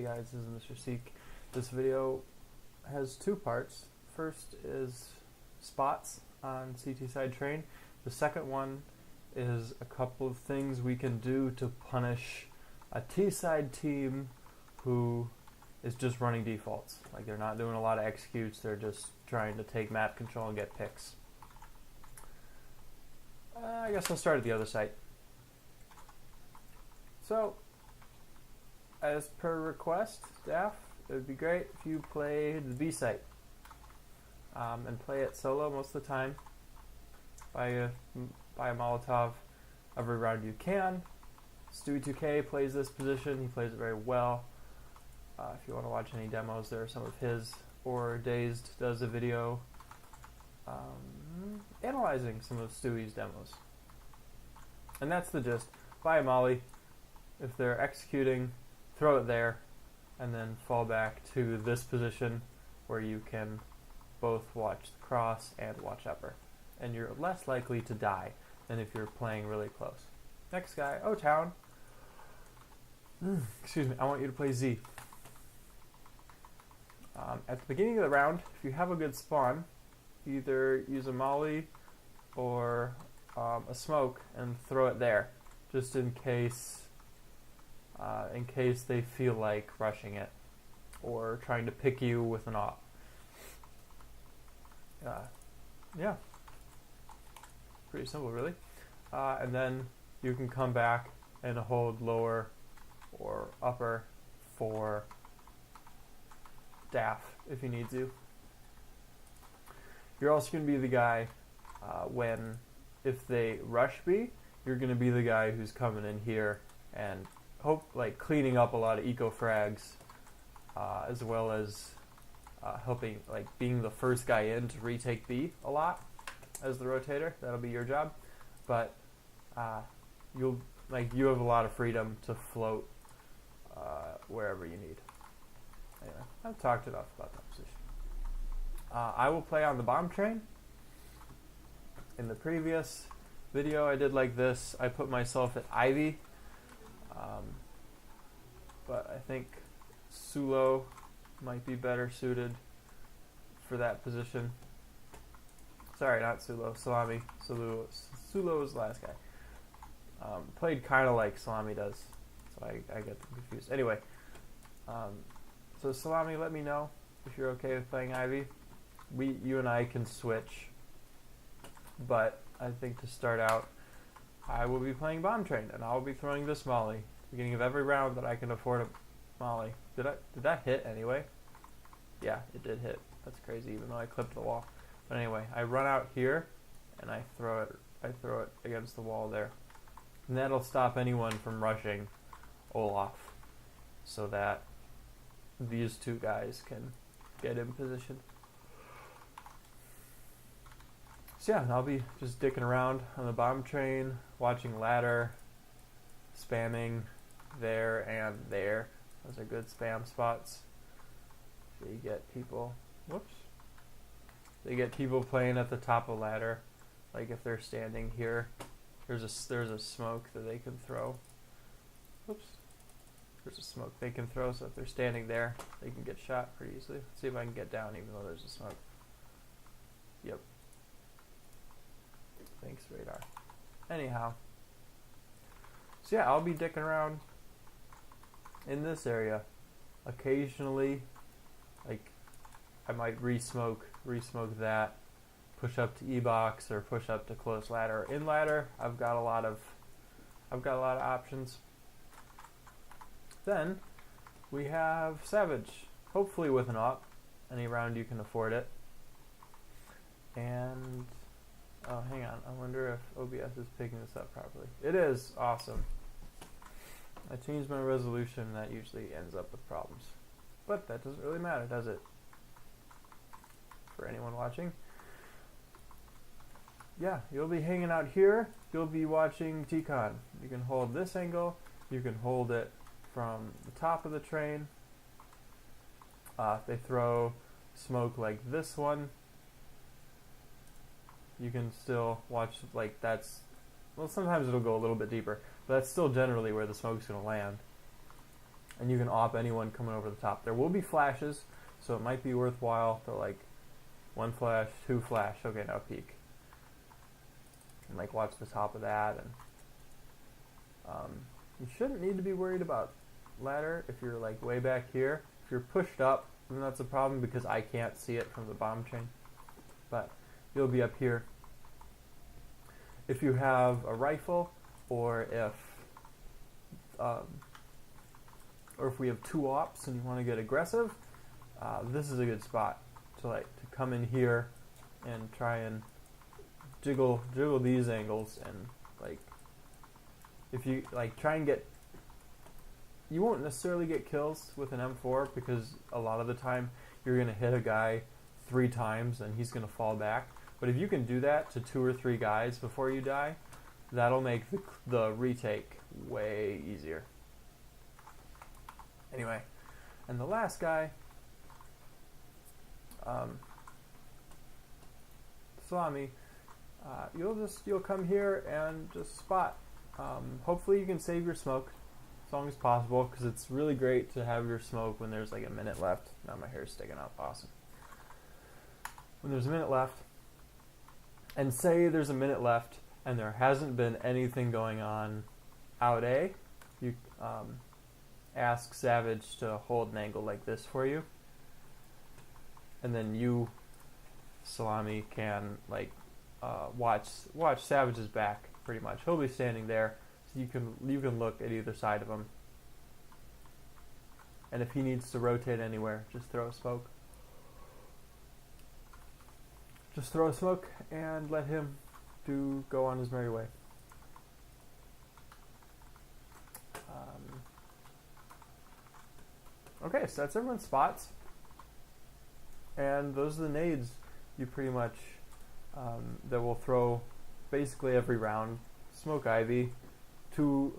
Hey guys, this is Mr. Seek. This video has two parts. First is spots on CT side train. The second one is a couple of things we can do to punish a T-side team who is just running defaults. Like they're not doing a lot of executes, they're just trying to take map control and get picks. I guess I'll start at the other side. So, as per request, staff, it would be great if you played the B site and play it solo most of the time. Buy a Molotov every round you can. Stewie2K plays this position. He plays it very well. If you want to watch any demos, there are some of his. Or Dazed does a video analyzing some of Stewie's demos. And that's the gist. Buy a molly. If they're executing, throw it there, and then fall back to this position where you can both watch the cross and watch upper. And you're less likely to die than if you're playing really close. Next guy, O-Town. Excuse me, I want you to play Z. At the beginning of the round, if you have a good spawn, either use a molly or a smoke and throw it there, just in case they feel like rushing it or trying to pick you with an op. Yeah, pretty simple, really. And then you can come back and hold lower or upper for DAF if you need to. You're also going to be the guy if they rush B, you're going to be the guy who's coming in here and cleaning up a lot of eco frags, as well as helping, being the first guy in to retake B a lot as the rotator. That'll be your job, but you have a lot of freedom to float wherever you need. Anyway, I've talked enough about that position. I will play on the bomb train. In the previous video I did like this, I put myself at Ivy, but I think Sulo might be better suited for that position. Sorry, not Sulo, Salami. Sulo was the last guy. Played kind of like Salami does, so I get them confused. Anyway, so Salami, let me know if you're okay with playing Ivy. You and I can switch, but I think to start out, I will be playing Bomb Train, and I'll be throwing this molly at the beginning of every round that I can afford a molly. Did that hit anyway? Yeah, it did hit. That's crazy, even though I clipped the wall. But anyway, I run out here, and I throw it against the wall there. And that'll stop anyone from rushing Olaf, so that these two guys can get in position. So yeah, I'll be just dicking around on the bomb train, watching ladder, spamming there and there. Those are good spam spots. So you get people, they get people playing at the top of ladder. Like if they're standing here, there's a smoke that they can throw. There's a smoke they can throw, so if they're standing there, they can get shot pretty easily. Let's see if I can get down even though there's a smoke. Yep. Thanks, radar. Anyhow. So yeah, I'll be dicking around in this area. Occasionally, I might re-smoke that, push up to E-box or push up to close ladder or in ladder. I've got a lot of options. Then we have Savage, hopefully with an op. Any round you can afford it. And oh, hang on. I wonder if OBS is picking this up properly. It is. Awesome. I changed my resolution, and that usually ends up with problems. But that doesn't really matter, does it? For anyone watching. Yeah, you'll be hanging out here. You'll be watching T-Con. You can hold this angle. You can hold it from the top of the train. If they throw smoke like this one, you can still watch, sometimes it'll go a little bit deeper, but that's still generally where the smoke's going to land. and you can op anyone coming over the top. There will be flashes, so it might be worthwhile to like 1 flash, 2 flash. Okay, now peek. And like watch the top of that, and you shouldn't need to be worried about ladder if you're like way back here. If you're pushed up, then that's a problem because I can't see it from the bottom chain. But you'll be up here. If you have a rifle, or if we have 2 ops and you want to get aggressive, this is a good spot to come in here and try and jiggle these angles, and like if you like try and get, you won't necessarily get kills with an M4 because a lot of the time you're going to hit a guy 3 times and he's going to fall back. But if you can do that to 2 or 3 guys before you die, that'll make the retake way easier. Anyway, and the last guy, Salami, you'll come here and just spot. Hopefully you can save your smoke as long as possible, because it's really great to have your smoke when there's like a minute left. Now my hair's sticking out. Awesome. When there's a minute left, and say there's a minute left and there hasn't been anything going on out A, you ask Savage to hold an angle like this for you, and then you, Salami, can like watch Savage's back pretty much. He'll be standing there, so you can look at either side of him, and if he needs to rotate anywhere, just throw a smoke. Just throw a smoke and let him go on his merry way. Okay, so that's everyone's spots, and those are the nades you pretty much that will throw basically every round. Smoke Ivy, 2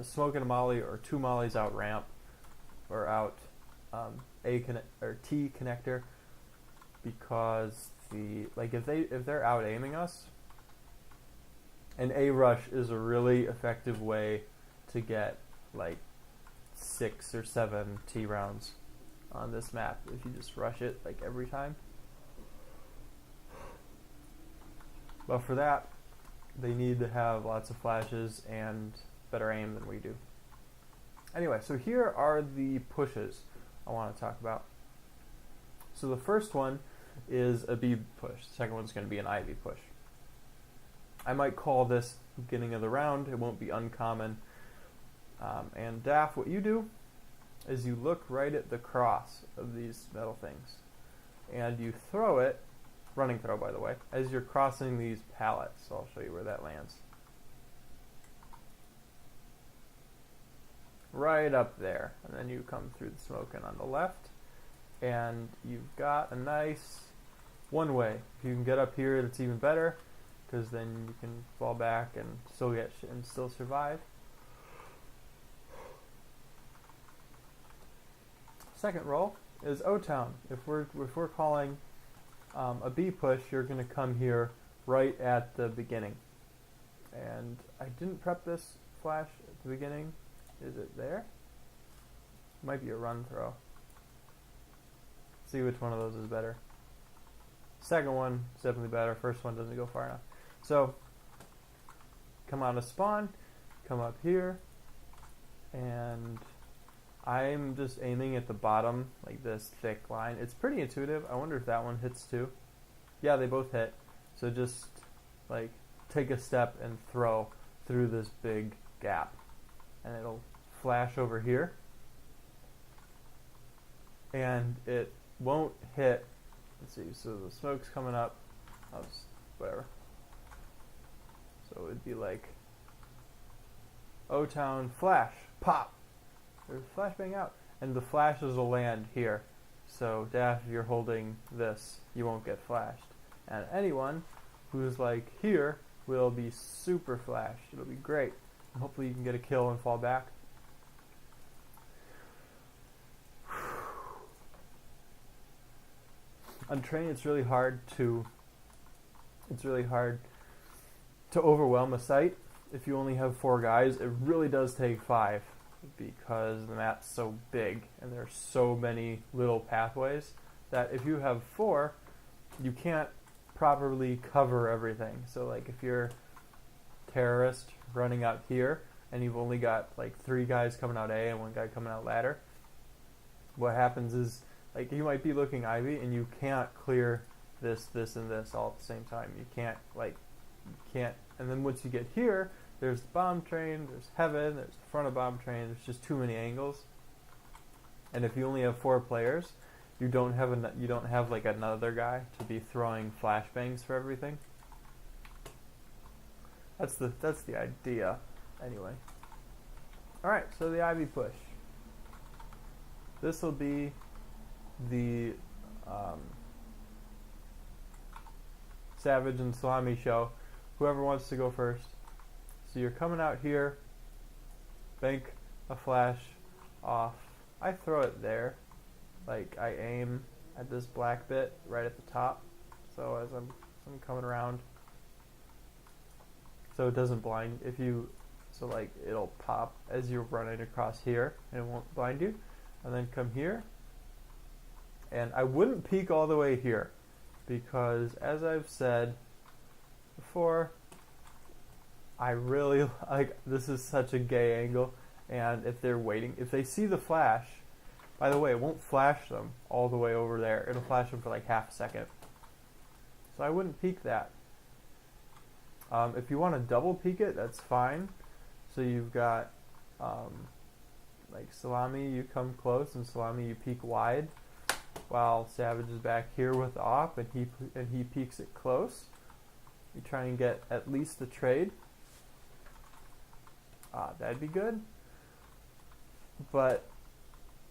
smoke and a molly, or 2 mollies out ramp, or out T connector, because if they're out aiming us, an A rush is a really effective way to get like 6 or 7 T rounds on this map if you just rush it like every time. But for that, they need to have lots of flashes and better aim than we do. Anyway, so here are the pushes I want to talk about. So the first one is a B push. The second one's going to be an Ivy push. I might call this beginning of the round. It won't be uncommon. And Daff, what you do is you look right at the cross of these metal things, and you throw it, running throw by the way, as you're crossing these pallets. So I'll show you where that lands. Right up there, and then you come through the smoke and on the left, and you've got a nice one way. If you can get up here, that's even better, because then you can fall back and still survive. Second roll is O-Town. If we're calling a B push, you're going to come here right at the beginning. And I didn't prep this flash at the beginning. Is it there? Might be a run throw. See which one of those is better. Second one is definitely better. First one doesn't go far enough. So come out of spawn, come up here, and I'm just aiming at the bottom, like this thick line. It's pretty intuitive. I wonder if that one hits too. Yeah, they both hit. So just like take a step and throw through this big gap, and it'll flash over here, and it won't hit. Let's see, so the smoke's coming up. Whatever. So it'd be like O-Town flash, pop. There's flashbang out, and the flashes will land here. So Daff, if you're holding this, you won't get flashed. And anyone who's like here will be super flashed. It'll be great. And hopefully you can get a kill and fall back. On train, it's really hard to overwhelm a site. If you only have 4 guys, it really does take 5 because the map's so big and there's so many little pathways that if you have 4, you can't properly cover everything. So like if you're terrorist running out here and you've only got like 3 guys coming out A and 1 guy coming out ladder, what happens is like you might be looking Ivy and you can't clear this, and this all at the same time. You can't and then once you get here, there's the bomb train, there's heaven, there's the front of bomb train, there's just too many angles. And if you only have 4 players, you don't have like another guy to be throwing flashbangs for everything. That's the idea, anyway. All right, so the Ivy push. This will be the Savage and Salami show. Whoever wants to go first. So you're coming out here, bank a flash off. I throw it there, like I aim at this black bit right at the top. So as I'm coming around, so it doesn't blind so like it'll pop as you're running across here and it won't blind you. And then come here, and I wouldn't peek all the way here because, as I've said before, I really like this is such a gay angle. And if they see the flash, by the way, it won't flash them all the way over there. It'll flash them for like half a second. So I wouldn't peek that. If you want to double peek it, that's fine. So you've got like Salami, you come close, and Salami, you peek wide, while Savage is back here with op, and he peeks it close. You try and get at least the trade. That'd be good. But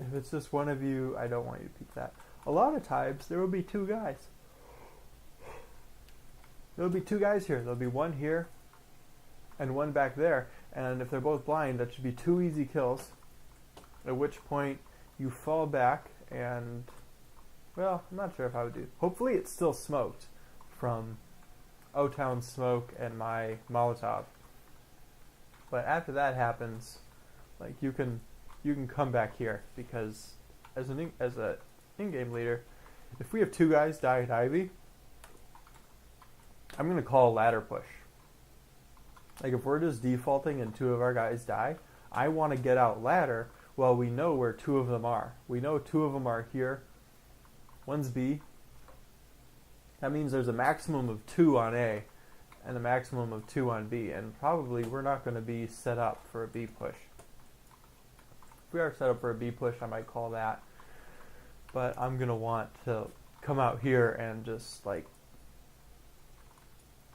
if it's just one of you, I don't want you to peek that. A lot of times there will be 2 guys. There will be 2 guys here. There'll be 1 here and 1 back there. And if they're both blind, that should be 2 easy kills. At which point you fall back and, well, I'm not sure if I would do. Hopefully it's still smoked from O-Town smoke and my Molotov. But after that happens, like you can come back here because as a in-game leader, if we have 2 guys die at Ivy, I'm gonna call a ladder push. Like if we're just defaulting and 2 of our guys die, I want to get out ladder. Well, we know where 2 of them are. We know 2 of them are here. 1's B. That means there's a maximum of 2 on A and a maximum of 2 on B. And probably we're not going to be set up for a B push. If we are set up for a B push, I might call that. But I'm going to want to come out here and just like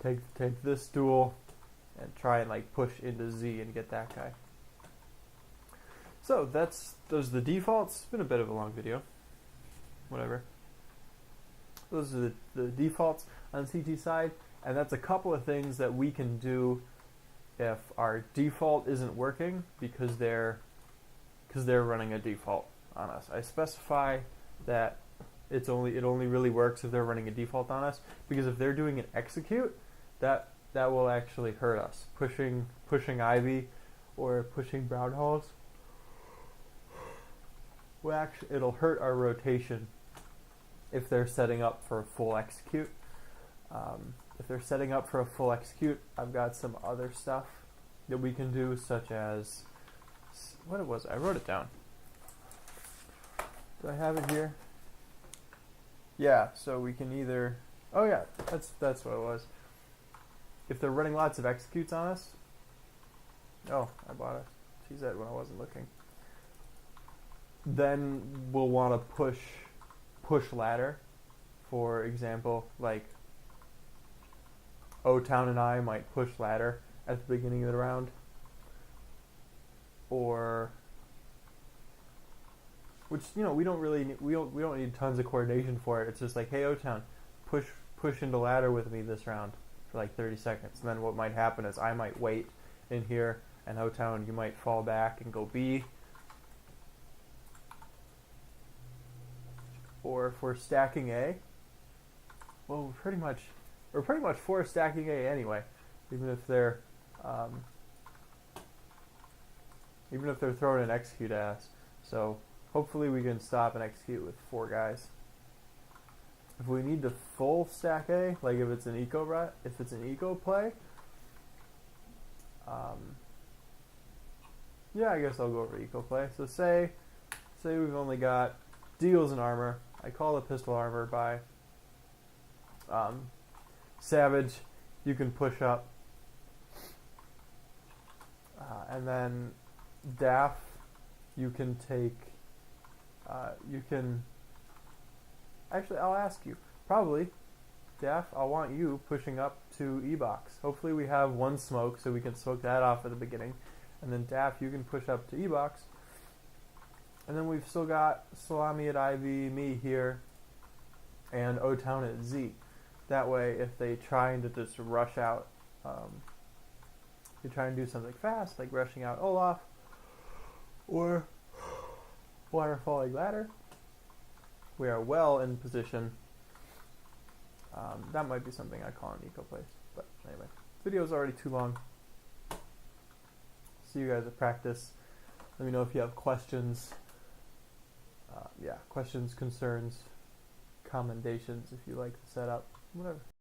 take this duel and try and like push into Z and get that guy. So those are the defaults. It's been a bit of a long video. Whatever. Those are the defaults on the CT side, and that's a couple of things that we can do if our default isn't working because they're running a default on us. I specify that it only really works if they're running a default on us, because if they're doing an execute, that will actually hurt us. Pushing Ivy or pushing Brown Halls, it'll hurt our rotation if they're setting up for a full execute. If they're setting up for a full execute, I've got some other stuff that we can do, such as what it was. I wrote it down. Do I have it here? Yeah, so we can either. Oh yeah, that's what it was. If they're running lots of executes on us. Oh, I bought a TZ when I wasn't looking. Then we'll want to push ladder. For example, like O-Town and I might push ladder at the beginning of the round, or which we don't need tons of coordination for it. It's just like, hey O-Town, push into ladder with me this round for like 30 seconds. And then what might happen is I might wait in here, and O-Town, you might fall back and go B. Or if we're stacking A, well, we're pretty much for stacking A anyway, even if they're even if they're throwing an execute ass. So hopefully we can stop and execute with 4 guys. If we need to full stack A, like if it's an eco play, yeah, I guess I'll go over eco play. So say we've only got deals and armor. I call the pistol armor by Savage. You can push up, and then Daff. You can take. You can. Actually, I'll ask you. Probably, Daff. I want you pushing up to E-box. Hopefully, we have 1 smoke, so we can smoke that off at the beginning, and then Daff, you can push up to E-box. And then we've still got Salami at Ivy, me here, and O-Town at Z. That way, if they trying to just rush out, you try and do something fast, like rushing out Olaf, or waterfalling ladder, we are well in position. That might be something I call an eco place. But anyway, video is already too long. See you guys at practice. Let me know if you have questions. Questions, concerns, commendations if you like the setup, whatever.